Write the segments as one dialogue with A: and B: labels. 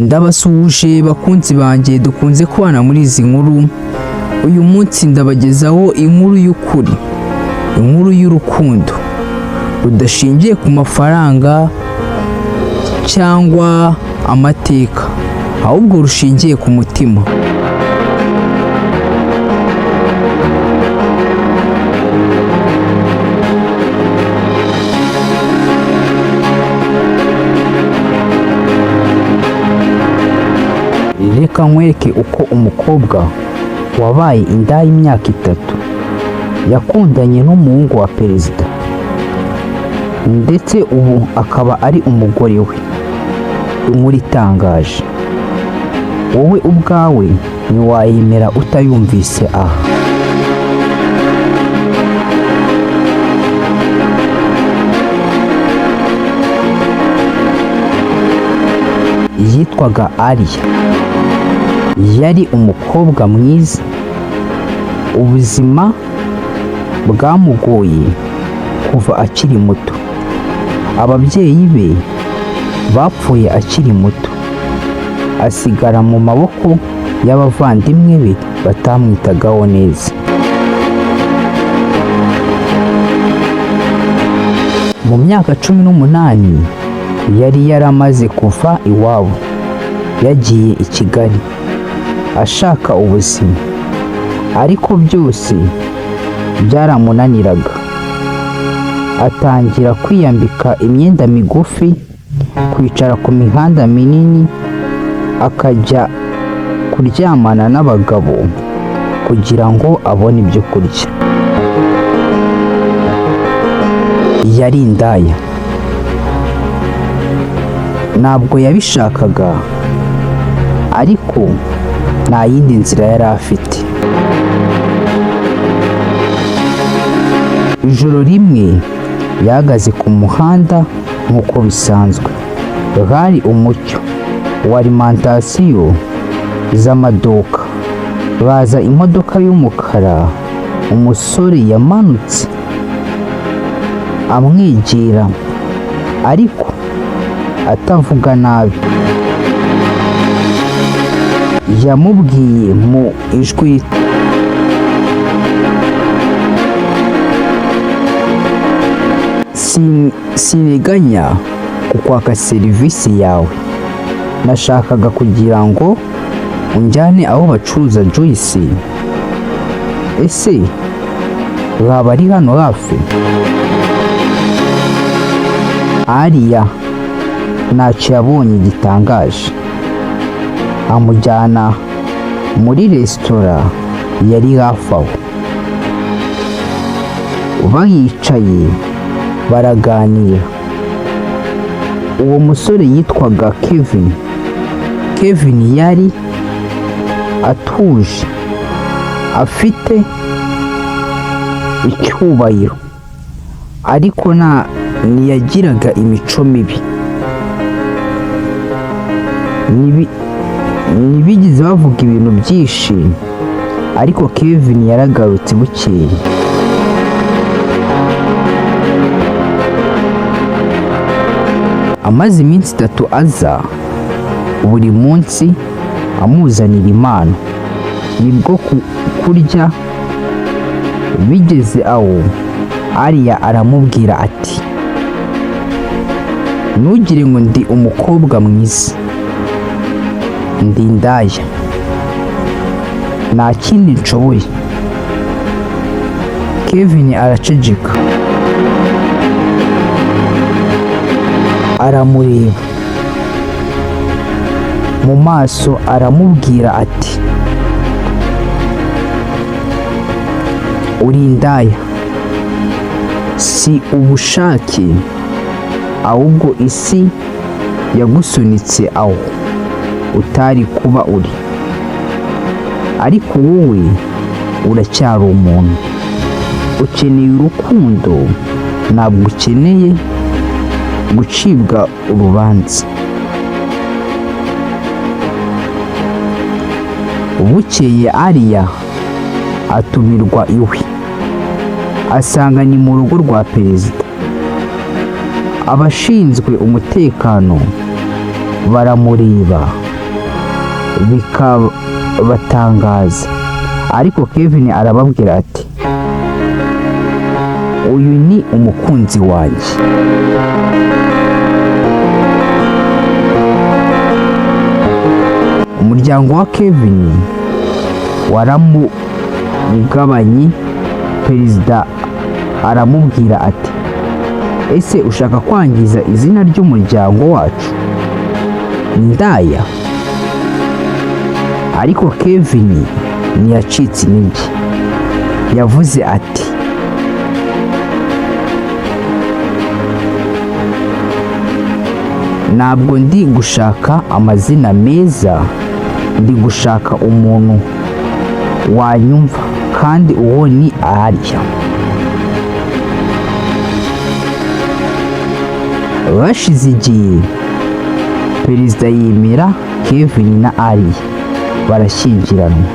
A: Ndabasuhuje bakunzi banjye dukunze kubana muri izi nkuru. Uyu munsi ndabagezaho inkuru y'ukuri, inkuru y'urukundo rudashingiye ku mafaranga cyangwa amateka, ahubwo rushingiye ku mutima. Reka nkwereke uko umukobwa wabaye indaya imyaka 3 yakundanye n'umuhungu wa Perezida, ndetse ubu akaba ari umugore we. Inkuru itangaje, wowe ubwawe ntiwayemera utayumvise aha. Yitwaga Ariya, yari umukobwa mwiza. Ubuzima bwamugoye kuva akiri muto. Ababyeyi be bapfuye akiri muto, asigara mu maboko y'abavandimwe be batamwitagaho neza. Mu myaka 18 yari yaramaze kuva iwabo, yagiye i Kigali ashaka ubuzima, ariko byose byaramunaniraga. Atangira kwiyambika imyenda migufi, kwicara ku mihanda minini, akajya kuryamana n'abagabo kugira ngo abone ibyo kurya. Yari indaya. Ntabwo yabishakaga, ariko nta yindi nzira yari afite. Ijoro rimwe yahagaze ku muhanda nk'uko bisanzwe. Hari umucyo wa alimentation z'amaduka. Baza imodoka y'umukara. Umusore yamanutse amwegera, ariko atavuga nabi. Yamubwiye mu ijwi siniganya kukwaka serivisi yawe. Nashakaga kugira ngo unjyane aho bacuruza juice. Ese waba ari hano hafi? Ariya ntacyo yabonye gitangaje. Amujyana muri resitora yari hafi aho. Bahicaye baraganira. Uwo musore yitwaga Kevin. Kevin yari atuje, afite icyubahiro, ariko ntiyagiraga imico mibi. Ntibigeze bavuga ibintu byinshi, ariko Kevin yaragarutse bukeye. Amaze iminsi 3 aza buri munsi amuzanira impano. Nibwo kurya bigeze aho, Ariya aramubwira ati, ntugire ngo ndi umukobwa mwiza, ndi indaya, nta kindi nshoboye. Kevin araceceka, aramureba mu maso, aramubwira ati, uri indaya, si ubushake, ahubwo isi yagusunitse aho utari kuba uri. Ariko wowe uracyari umuntu, ukeneye urukundo, ntabwo ukeneye gucibwa urubanza. Bukeye Ariya atumirwa iwe, asanga ni mu rugo rwa Perezida. Abashinzwe umutekano baramureba bikabatangaza, ariko Kevin arababwira ati uyu ni umukunzi wanjye. Umuryango wa Kevin waramugabanye. Perezida aramubwira ati ese ushaka kwangiza izina ry'umuryango wacu Indaya? Ariko Kevin ntiyacitse intege, yavuze ati ntabwo ndi gushaka amazina meza, ndi gushaka umuntu wanyumva, kandi uwo ni Arya. Bashize igihe Perezida yemera Kevin na Arya barashyingiranwa.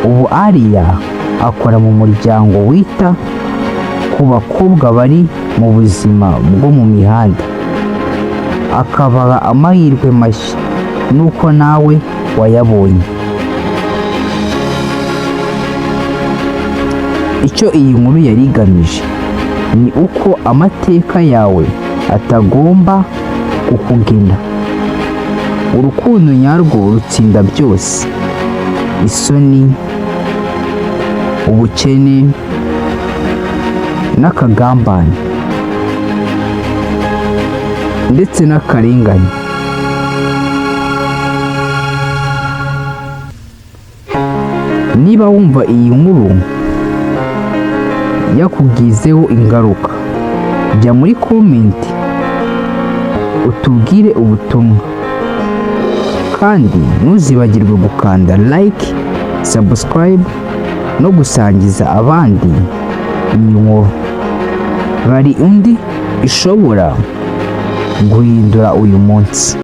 A: Ubu Arya akora mu muryango wita ku bakobwa bari mu buzima bwo mu mihanda, akabaha amahirwe mashya nuko nawe wayabonye. Icyo iyi nkuru yari igamije ni uko amateka yawe atagomba kukugena. Urukundo nyarwo rutsinda byose: isoni, ubukene n'akagambane ndetse n'akarengane. Niba wumva iyi nkuru yakugizeho ingaruka, jya muri komenti utubwire ubutumwa, kandi ntuzibagirwe gukanda like, subscribe no gusangiza abandi iyi nkuru. Hari undi ishobora guhindura uyu munsi.